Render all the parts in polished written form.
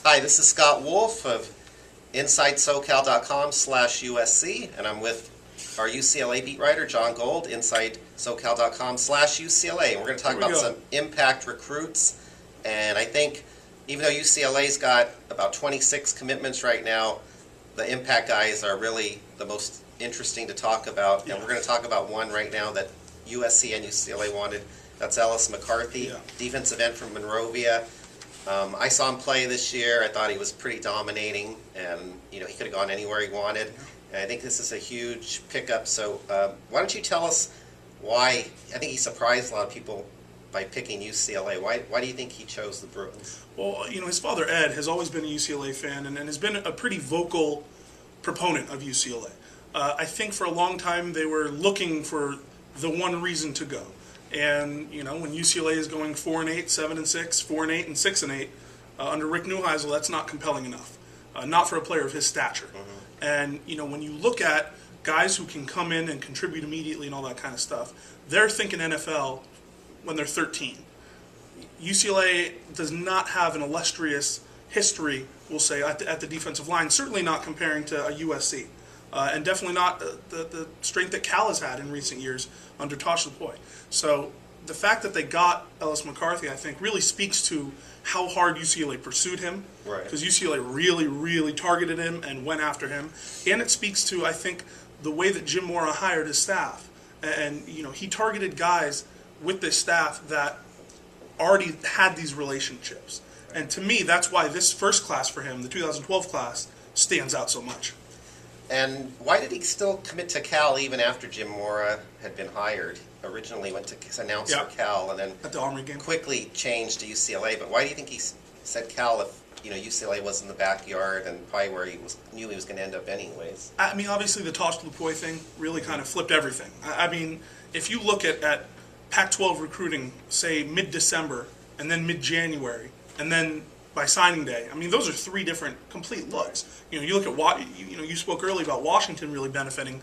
Hi, this is Scott Wolf of InsideSoCal.com/USC, and I'm with our UCLA beat writer, Jon Gold, InsideSoCal.com/UCLA. And we're going to talk about some impact recruits. And I think even though UCLA's got about 26 commitments right now, the impact guys are really the most interesting to talk about. And we're going to talk about one right now that USC and UCLA wanted. That's Ellis McCarthy, defensive end from Monrovia. I saw him play this year. I thought he was pretty dominating, and he could have gone anywhere he wanted. And I think this is a huge pickup. So why don't you tell us why? I think he surprised a lot of people by picking UCLA. Why do you think he chose the Bruins? Well, his father Ed has always been a UCLA fan and has been a pretty vocal proponent of UCLA. I think for a long time they were looking for the one reason to go. And when UCLA is going 4-8, 7-6, 4-8, and 6-8 under Rick Neuheisel, that's not compelling enough. Not for a player of his stature. Mm-hmm. And when you look at guys who can come in and contribute immediately and all that kind of stuff, they're thinking NFL when they're 13. UCLA does not have an illustrious history, we'll say, at the defensive line. Certainly not comparing to a USC. And definitely not the strength that Cal has had in recent years under Tosh Lupoi. So the fact that they got Ellis McCarthy, I think, really speaks to how hard UCLA pursued him. Right. Because UCLA really, really targeted him and went after him. And it speaks to, I think, the way that Jim Mora hired his staff. And he targeted guys with this staff that already had these relationships. And to me, that's why this first class for him, the 2012 class, stands out so much. And why did he still commit to Cal even after Jim Mora had been hired? Originally went to announce for Cal, and then at the Army game quickly changed to UCLA. But why do you think he said Cal if UCLA was in the backyard and probably where knew he was going to end up anyways? I mean, obviously the Tosh Lupoi thing really kind of flipped everything. I mean, if you look at Pac-12 recruiting, say mid-December and then mid-January, and then by signing day, I mean, those are three different complete looks. You look at you spoke earlier about Washington really benefiting.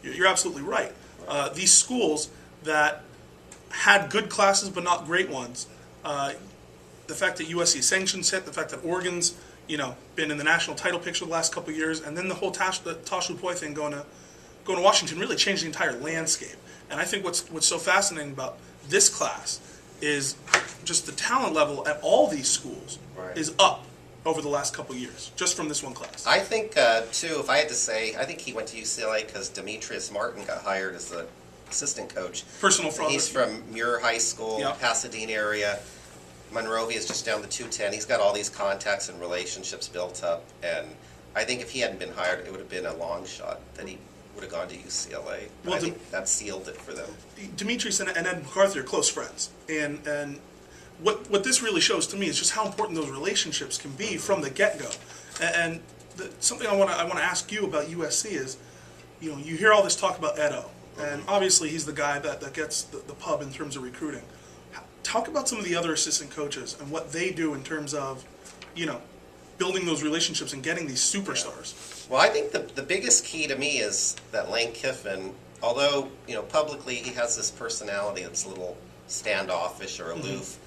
You're absolutely right. These schools that had good classes but not great ones. The fact that USC sanctions hit, the fact that Oregon's been in the national title picture the last couple of years, and then the whole Tosh Lupoi thing going to Washington really changed the entire landscape. And I think what's so fascinating about this class is just the talent level at all these schools is up over the last couple of years, just from this one class. I think, too, if I had to say, I think he went to UCLA because Demetrius Martin got hired as the assistant coach. Personal fraud. He's from Muir High School, Pasadena area. Monrovia is just down the 210. He's got all these contacts and relationships built up. And I think if he hadn't been hired, it would have been a long shot that he would have gone to UCLA. Well, I think that sealed it for them. Demetrius and Ed McCarthy are close friends. And what this really shows to me is just how important those relationships can be from the get-go. And something I want to ask you about USC is, you hear all this talk about Edo, and obviously he's the guy that gets the pub in terms of recruiting. Talk about some of the other assistant coaches and what they do in terms of, building those relationships and getting these superstars. Well, I think the biggest key to me is that Lane Kiffin, although publicly he has this personality that's a little standoffish or aloof,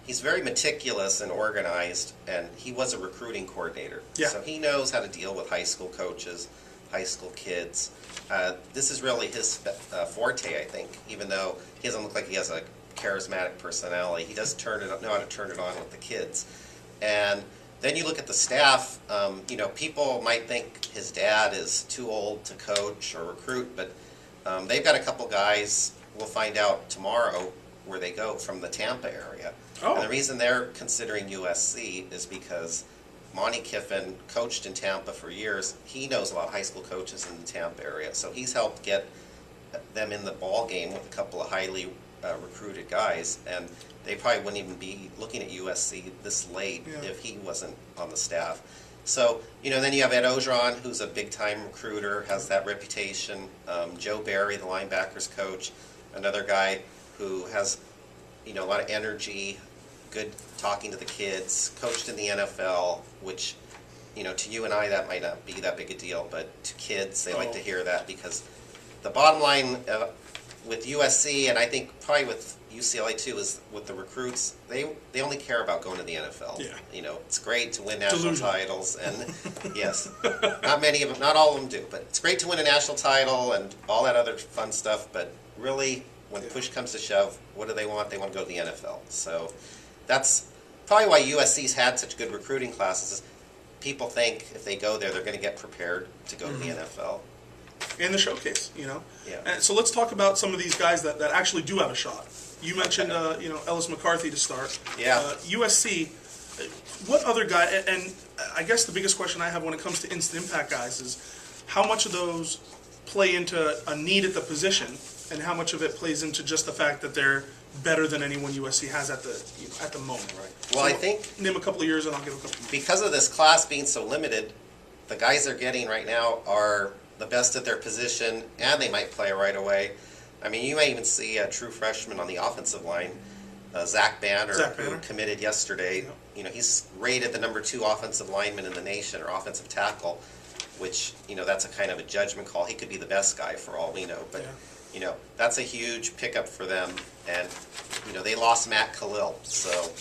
he's very meticulous and organized, and he was a recruiting coordinator. Yeah. So he knows how to deal with high school coaches, high school kids. This is really his forte, I think, even though he doesn't look like he has a charismatic personality. He does know how to turn it on with the kids. And then you look at the staff, people might think his dad is too old to coach or recruit, but they've got a couple guys, we'll find out tomorrow where they go, from the Tampa area. Oh. And the reason they're considering USC is because Monty Kiffin coached in Tampa for years. He knows a lot of high school coaches in the Tampa area, so he's helped get them in the ball game with a couple of highly recruited guys, and they probably wouldn't even be looking at USC this late if he wasn't on the staff. So, then you have Ed Ogeron, who's a big-time recruiter, has that reputation. Joe Barry, the linebackers coach, another guy who has, a lot of energy, good talking to the kids, coached in the NFL, which, to you and I, that might not be that big a deal, but to kids, they like to hear that because the bottom line with USC, and I think probably with UCLA too, is with the recruits, they only care about going to the NFL. Yeah. You know, it's great to win national Delusional. titles, and yes, not many of them, not all of them do, but it's great to win a national title and all that other fun stuff. But really, when push comes to shove, what do they want? They want to go to the NFL. So that's probably why USC's had such good recruiting classes. Is people think if they go there, they're going to get prepared to go to the NFL. And the showcase, Yeah. And so let's talk about some of these guys that actually do have a shot. You mentioned, Ellis McCarthy to start. Yeah. USC, what other guy, and I guess the biggest question I have when it comes to instant impact guys is how much of those play into a need at the position and how much of it plays into just the fact that they're better than anyone USC has at the moment. Right. Well, So I think name a couple of years and I'll give a couple more. because of this class being so limited, the guys they're getting right now are the best at their position, and they might play right away. I mean, you may even see a true freshman on the offensive line, Zach Banner, who committed yesterday. Yep. You know, he's rated the number 2 offensive lineman in the nation, or offensive tackle, which, that's a kind of a judgment call. He could be the best guy for all we know, but that's a huge pickup for them. And they lost Matt Khalil, so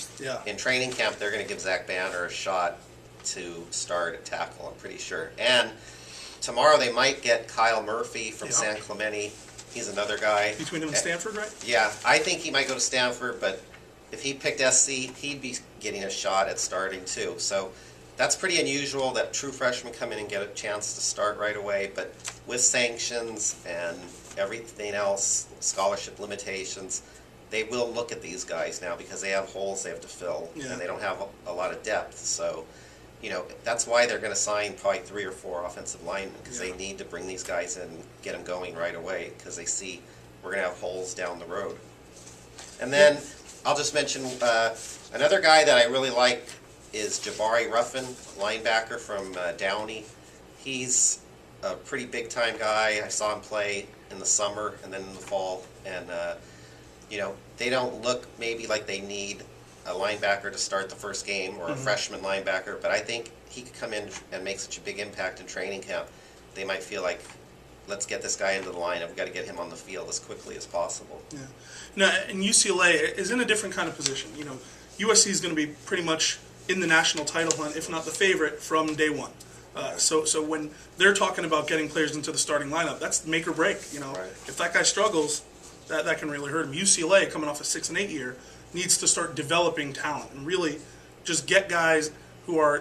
in training camp they're going to give Zach Banner a shot to start at tackle, I'm pretty sure. And tomorrow they might get Kyle Murphy from San Clemente. He's another guy. Between him and Stanford, right? Yeah, I think he might go to Stanford, but if he picked SC, he'd be getting a shot at starting too. So that's pretty unusual that true freshmen come in and get a chance to start right away. But with sanctions and everything else, scholarship limitations, they will look at these guys now because they have holes they have to fill, and they don't have a lot of depth. So that's why they're going to sign probably 3 or 4 offensive linemen, because they need to bring these guys in and get them going right away, because they see we're going to have holes down the road. And then I'll just mention another guy that I really like is Jabari Ruffin, linebacker from Downey. He's a pretty big-time guy. I saw him play in the summer and then in the fall, and they don't look maybe like they need a linebacker to start the first game, or a freshman linebacker, but I think he could come in and make such a big impact in training camp. They might feel like, let's get this guy into the lineup. We've got to get him on the field as quickly as possible. Yeah. Now, and UCLA is in a different kind of position. USC is going to be pretty much in the national title hunt, if not the favorite, from day one. So when they're talking about getting players into the starting lineup, that's make or break. If that guy struggles, that can really hurt him. UCLA, coming off a 6-8 year, needs to start developing talent and really just get guys who are,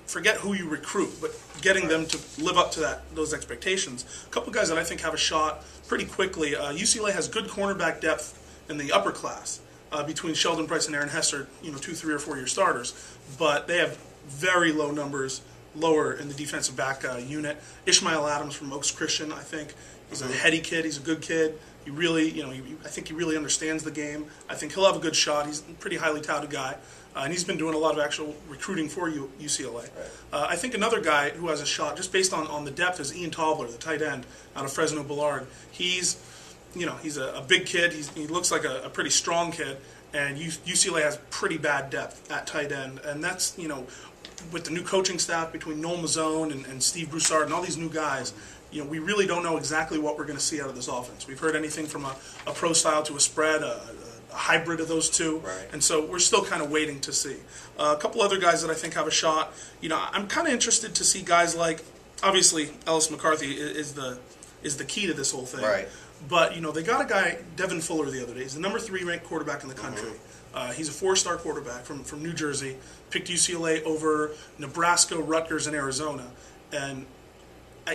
forget who you recruit, but getting them to live up to those expectations. A couple guys that I think have a shot pretty quickly. UCLA has good cornerback depth in the upper class between Sheldon Price and Aaron Hester, 2, 3, or 4 year starters, but they have very low numbers lower in the defensive back unit. Ishmael Adams from Oaks Christian, I think, he's a heady kid. He's a good kid. He really, I think he really understands the game. I think he'll have a good shot. He's a pretty highly touted guy, and he's been doing a lot of actual recruiting for UCLA. Right. I think another guy who has a shot, just based on the depth, is Ian Tobler, the tight end out of Fresno Ballard. He's a big kid. He looks like a pretty strong kid, and UCLA has pretty bad depth at tight end, and that's, with the new coaching staff between Noel Mazzone and Steve Broussard and all these new guys, we really don't know exactly what we're going to see out of this offense. We've heard anything from a pro style to a spread, a hybrid of those two, and so we're still kind of waiting to see. A couple other guys that I think have a shot. I'm kind of interested to see guys like, obviously, Ellis McCarthy is the key to this whole thing. Right. But they got a guy, Devin Fuller, the other day. He's the number 3 ranked quarterback in the country. He's a 4-star quarterback from New Jersey. Picked UCLA over Nebraska, Rutgers, and Arizona, and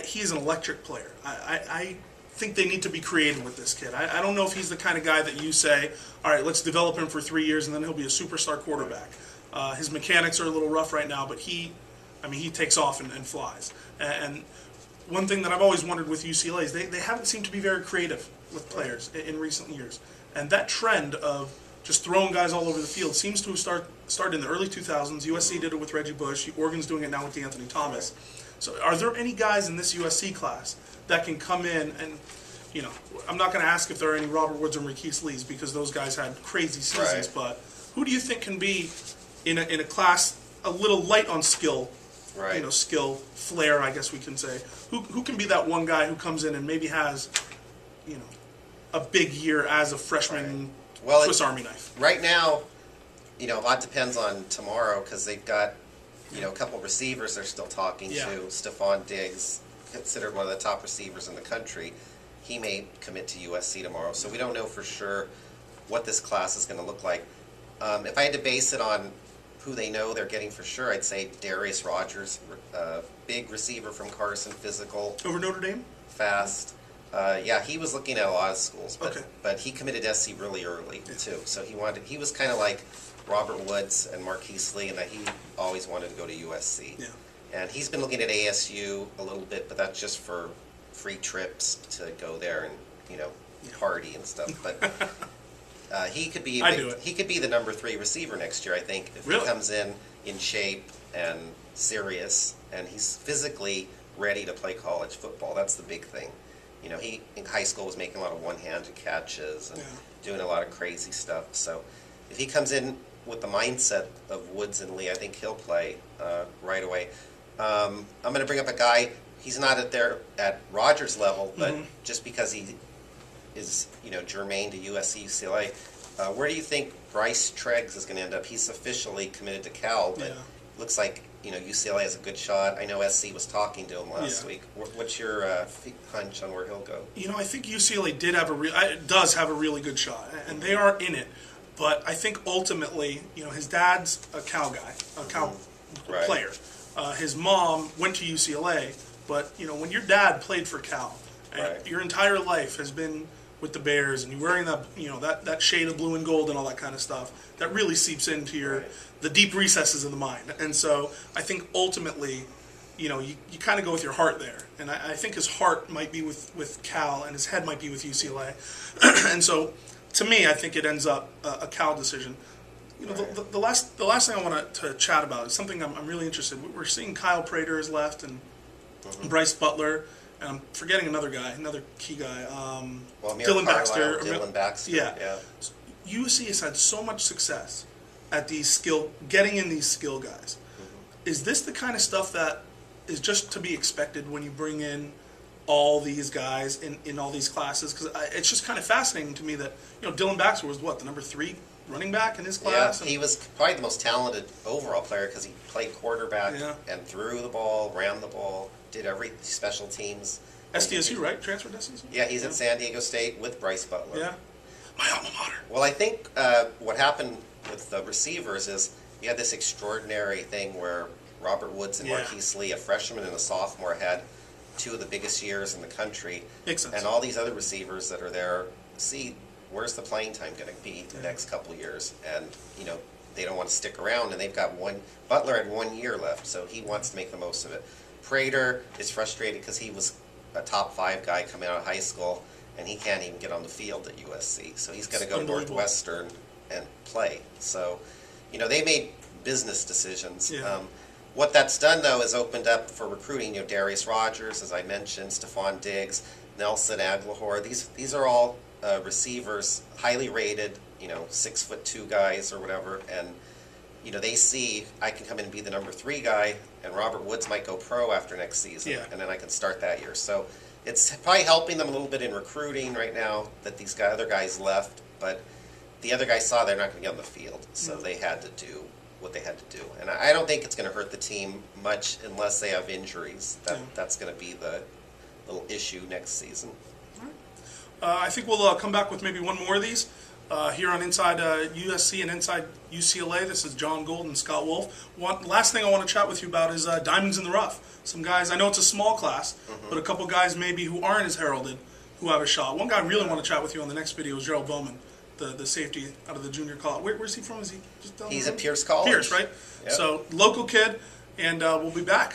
he's an electric player. I think they need to be creative with this kid. I don't know if he's the kind of guy that you say, all right, let's develop him for 3 years and then he'll be a superstar quarterback. His mechanics are a little rough right now, but he takes off and flies. And one thing that I've always wondered with UCLA is they haven't seemed to be very creative with players in recent years. And that trend of just throwing guys all over the field seems to have started in the early 2000s. USC did it with Reggie Bush. Oregon's doing it now with DeAnthony Thomas. So are there any guys in this USC class that can come in and, I'm not going to ask if there are any Robert Woods or Marquise Lees because those guys had crazy seasons, but who do you think can be in a class a little light on skill, skill, flair, I guess we can say, who can be that one guy who comes in and maybe has, a big year as a freshman Well, Swiss Army knife. Right now, a lot depends on tomorrow because they've got, a couple receivers they're still talking Yeah. to. Stephon Diggs, considered one of the top receivers in the country, he may commit to USC tomorrow. So we don't know for sure what this class is going to look like. If I had to base it on who they know they're getting for sure, I'd say Darius Rogers, big receiver from Carson, physical, Over Notre Dame? fast. Yeah, he was looking at a lot of schools, Okay. but he committed to SC really early too. So he was kind of like Robert Woods and Marquise Lee, in that he always wanted to go to USC. Yeah. And he's been looking at ASU a little bit, but that's just for free trips to go there and party and stuff. But he could be he could be the number 3 receiver next year, I think, if Really? he comes in shape and serious, and he's physically ready to play college football. That's the big thing. He in high school was making a lot of one-handed catches and doing a lot of crazy stuff. So if he comes in with the mindset of Woods and Lee, I think he'll play right away. I'm going to bring up a guy. He's not at Rogers level, but just because he is germane to USC, UCLA. Where do you think Bryce Treggs is going to end up? He's officially committed to Cal, but looks like UCLA has a good shot. I know SC was talking to him last week. What's your hunch on where he'll go? I think UCLA does have a really good shot, and they are in it. But I think ultimately, his dad's a Cal guy, a Cal player. His mom went to UCLA, but when your dad played for Cal, and your entire life has been with the Bears, and you're wearing that that shade of blue and gold and all that kind of stuff, that really seeps into the deep recesses of the mind. And so I think ultimately, you kind of go with your heart there. And I think his heart might be with Cal, and his head might be with UCLA. And so, to me, I think it ends up a Cal decision. The last thing I want to chat about is something I'm really interested in. We're seeing Kyle Prater has left, and Bryce Butler, and I'm forgetting another key guy. Dylan Baxter. Dylan Baxter. Yeah. USC has had so much success at getting in these skill guys. Is this the kind of stuff that is just to be expected when you bring in all these guys in all these classes? Because it's just kind of fascinating to me that Dylan Baxter was the number 3 running back in his class. Yeah, he was probably the most talented overall player because he played quarterback and threw the ball, ran the ball, did every special teams. SDSU, right? Transferred to SDSU? Yeah, he's at San Diego State with Bryce Butler. Yeah. My alma mater. Well, I think what happened with the receivers is you had this extraordinary thing where Robert Woods and Marquise Lee, a freshman and a sophomore, had 2 of the biggest years in the country. Makes sense. And all these other receivers that are there, where's the playing time going to be the next couple years? And, they don't want to stick around, and they've got Butler had 1 year left, so he wants to make the most of it. Prater is frustrated because he was a top 5 guy coming out of high school, and he can't even get on the field at USC. So he's going to go to Northwestern and play. So, they made business decisions. Yeah. What that's done, though, is opened up for recruiting. Darius Rogers, as I mentioned, Stephon Diggs, Nelson Aguilar. These are all receivers, highly rated, 6'2" guys or whatever. And, they see I can come in and be the number 3 guy, and Robert Woods might go pro after next season. Yeah. And then I can start that year. So it's probably helping them a little bit in recruiting right now that these other guys left. But the other guys saw they're not going to get on the field. So they had to do what they had to do. And I don't think it's going to hurt the team much unless they have injuries. That's going to be the little issue next season. I think we'll come back with maybe one more of these here on Inside USC and Inside UCLA. This is Jon Gold and Scott Wolf. Last thing I want to chat with you about is diamonds in the rough. Some guys, I know it's a small class, but a couple guys maybe who aren't as heralded who have a shot. One guy I really want to chat with you on the next video is Gerald Bowman, the safety out of the junior college. Where's he from? Is he just down He's the at road? Pierce College. Pierce, right? Yep. So local kid, and we'll be back